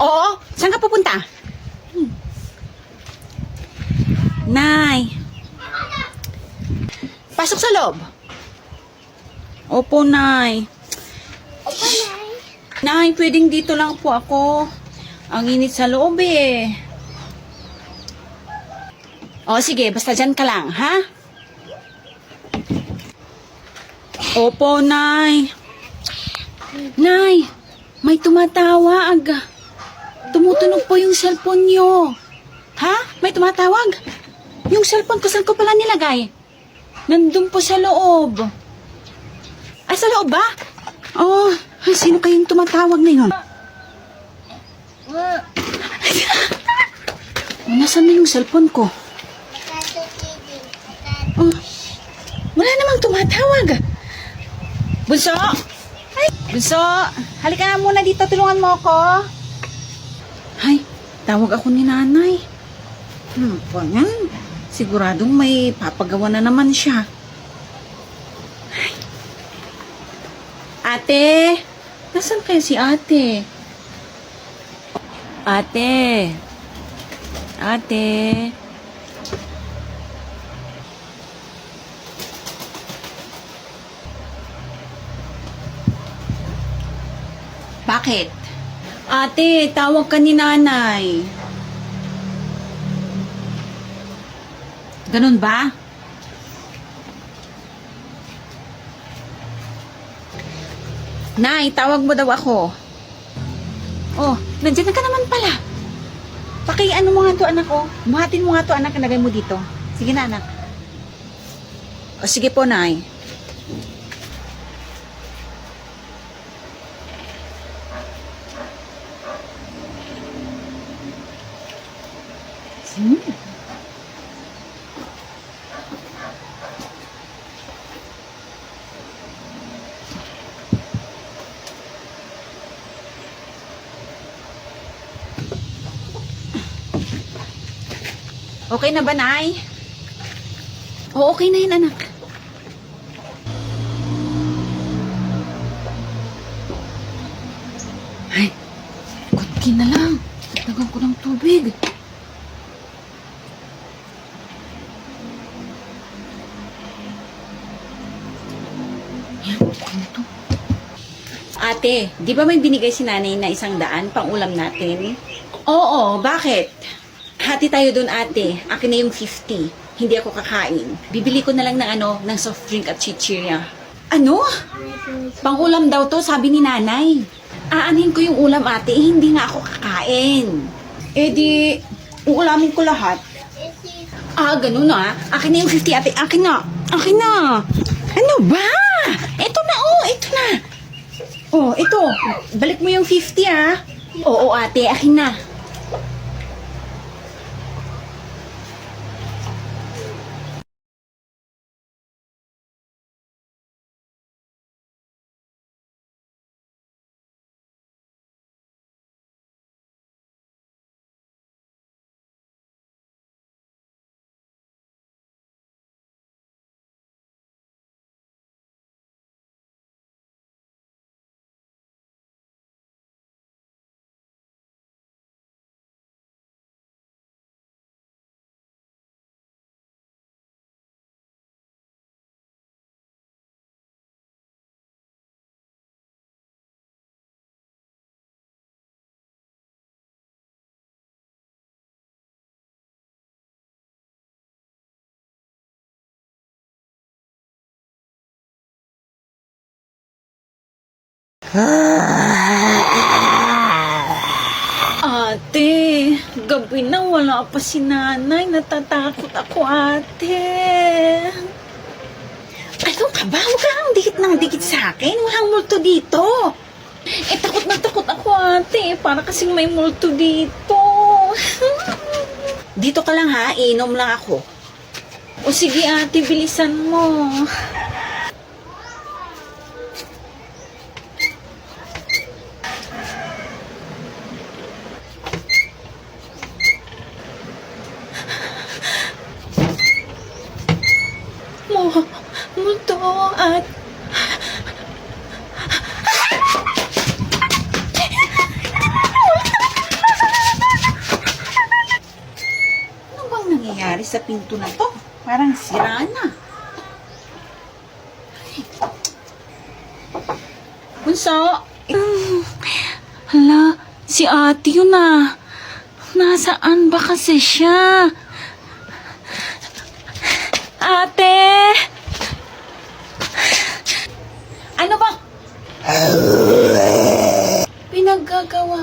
Oo, saan ka pupunta? Nay. Pasok sa loob. Opo, Nay. Opo, Nay. Nay, pwedeng dito lang po ako. Ang init sa loob eh. O, sige, basta dyan ka lang, ha? Opo, Nay. Nay, may tumatawag. Tumutunog po yung cellphone nyo. Ha? May tumatawag? Yung cellphone ko, saan ko pala nilagay? Nandun po sa loob. Ay, sa loob ba? Oh, ay, sino kayong tumatawag na yun? Oh, nasaan na yung cellphone ko? Oh, wala namang tumatawag. Bunso! Ay, Bunso! Halika na muna dito, tulungan mo ako. Ay, tawag ako ni nanay. Pa yan? Siguradong may papagawa na naman siya. Ay. Ate! Nasaan kaya si ate? Ate! Ate! Bakit? Ate, tawag ka ni nanay. Ganun ba? Nay, tawag mo daw ako. Oh, nandiyan ka naman pala. Ano mo nga to, anak ko. Buhatin mo nga to, anak, nalagay mo dito. Sige na, anak. O, sige po, Nay. Okay na ba, Nay? O, okay na yun, anak. Ay, kunti na lang. Dagdagan ko ng tubig. Yan, ganito. Ate, di ba may binigay si nanay na 100 pang ulam natin? Oo, bakit? Hati tayo dun, ate. Akin na yung 50. Hindi ako kakain. Bibili ko na lang ng soft drink at chichirya. Ano? Pang-ulam daw to, sabi ni nanay. Aanhin ko yung ulam, ate. Hindi nga ako kakain. Eh di, uulamin ko lahat. Ganun na. Akin na yung 50, ate. Akin na. Akin na. Ano ba? Ito na, ito na. Ito. Balik mo yung 50, Oo, ate. Akin na. Ate, gabi na wala pa si nanay. Natatakot ako, ate. Ano ka ba? Huwag kang dikit ng dikit sa akin. Walang multo dito. Takot na takot ako, ate. Para kasing may multo dito. Dito ka lang, ha? Inom lang ako. O sige, ate, bilisan mo. Multo at sa pinto na to. Parang sira na. Bunso! Hala, si ate yun ah. Nasaan ba kasi siya? Ate! Ano ba? Pinaggagawa.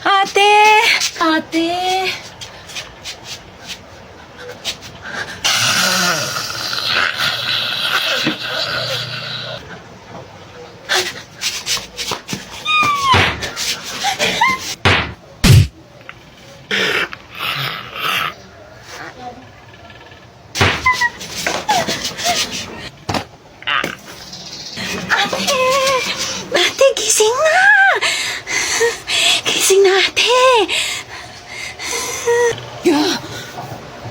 Ate! Ate! Ate, gising na! Gising na, ate!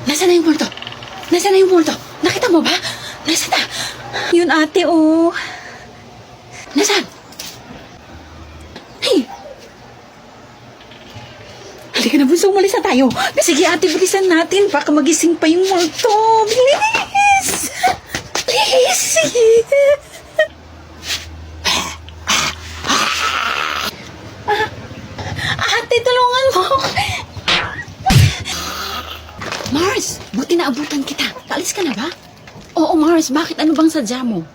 Nasaan na yung multo? Nasaan na yung multo? Nakita mo ba? Nasaan na? Yun, ate, oh. Nasaan? Hey! Halika na, bunso, umalis na tayo. Sige, ate, bilisan natin. Baka magising pa yung multo. Bilis! Bilis! Ate, tulungan mo. Mars, buti na abutan kita. Paalis ka na ba? Oo, Mars, bakit? Ano bang sadya mo?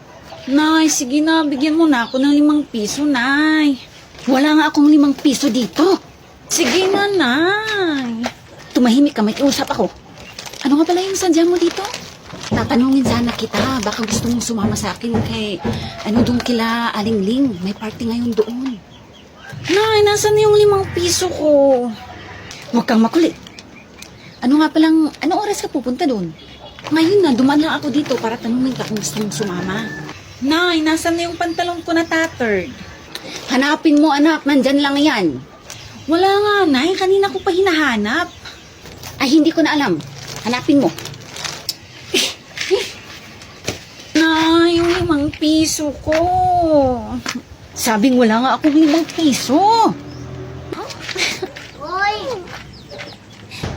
Nay, sige na, bigyan mo na ako ng 5 piso, Nay. Wala nga akong 5 piso dito. Sige na, Nay. Tumahimik ka, may kiusap ako. Ano nga pala yung sadya mo dito? Tatanungin sana kita, baka gusto mong sumama sa akin kay, doon kila Aling Ling. May party ngayon doon. Nay, nasan yung 5 piso ko? Huwag kang makulit. Ano nga palang, anong oras ka pupunta doon? Ngayon na, dumaan lang ako dito para tanungin ka kung gusto mong sumama. Nay, nasan na yung pantalon ko na tattered? Hanapin mo, anak. Nandyan lang yan. Wala nga, Nay. Kanina ko pa hinahanap. Ay, hindi ko na alam. Hanapin mo. Nay, yung 5 piso ko. Sabing wala nga akong 5 piso. Uy!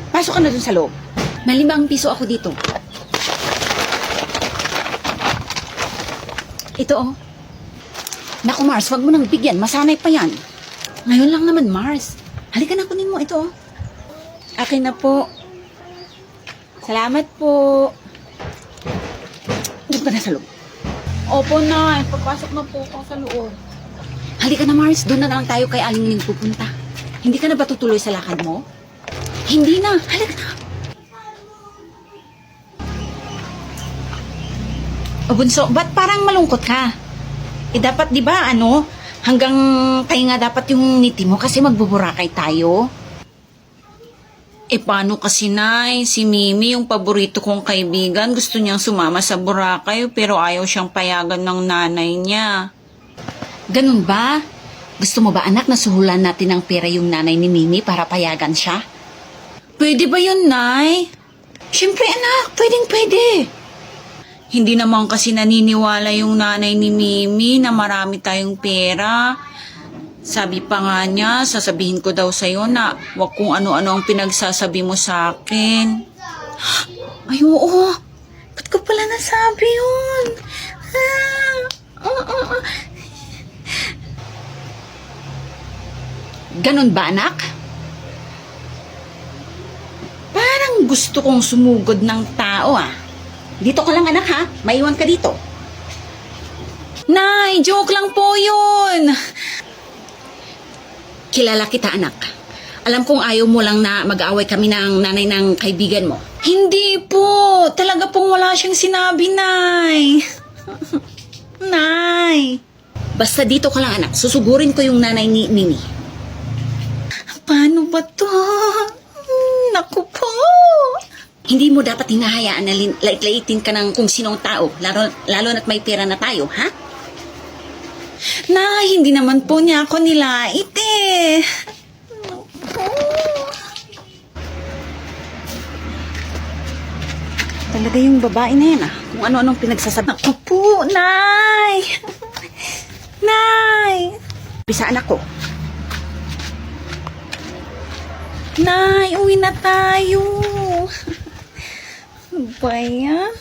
Pasok ka na dun sa loob. May 5 piso ako dito. Ito oh. Naku Mars, wag mo nang bigyan. Masanay pa yan. Ngayon lang naman Mars. Halika na, kunin mo. Ito oh. Akin na po. Salamat po. Doon ka na sa loob. Opo na. Pagpasok na po ako sa loob. Halika na Mars. Doon na lang tayo kay Aling Ling pupunta. Hindi ka na ba tutuloy sa lakad mo? Hindi na. Halika na. O bunso, ba't parang malungkot ka? Dapat di ba hanggang tayo nga dapat yung ngiti mo kasi magbuburakay tayo. Paano kasi Nay? Si Mimi, yung paborito kong kaibigan, gusto niyang sumama sa Boracay pero ayaw siyang payagan ng nanay niya. Ganun ba? Gusto mo ba anak na suhulan natin ng pera yung nanay ni Mimi para payagan siya? Pwede ba yun, Nay? Siyempre anak, pwede. Hindi naman kasi naniniwala yung nanay ni Mimi na marami tayong pera. Sabi pa nga niya, sasabihin ko daw sa'yo na wag kung ano-ano ang pinagsasabi mo sa akin. Ay, oo. Ba't ko pala nasabi yun? Ganon ba, anak? Parang gusto kong sumugod ng tao, ah. Dito ka lang, anak, ha? Maiwan ka dito. Nay, joke lang po yun. Kilala kita, anak. Alam kong ayaw mo lang na mag-aaway kami ng nanay ng kaibigan mo. Hindi po. Talaga pong wala siyang sinabi, Nay. Nay. Basta dito ka lang, anak. Susugurin ko yung nanay ni Mimi. Paano ba to? Naku po. Hindi mo dapat hinahayaan na lait-laitin ka ng kung sinong tao, lalo na't may pera na tayo, ha? Nay, hindi naman po niya ako nilait eh. Talaga yung babae na yan ah. Kung ano-anong pinagsasabi. Ako po, Nay! Nay! Pisaan ako. Nay, uwi na tayo. Ano ba yan?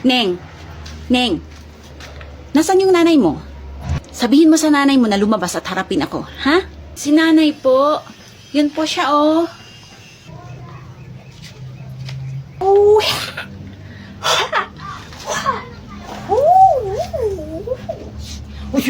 Neng, Neng, nasan yung nanay mo? Sabihin mo sa nanay mo na lumabas at harapin ako, ha? Si nanay po. Yun po siya, oh. Oh. Uy,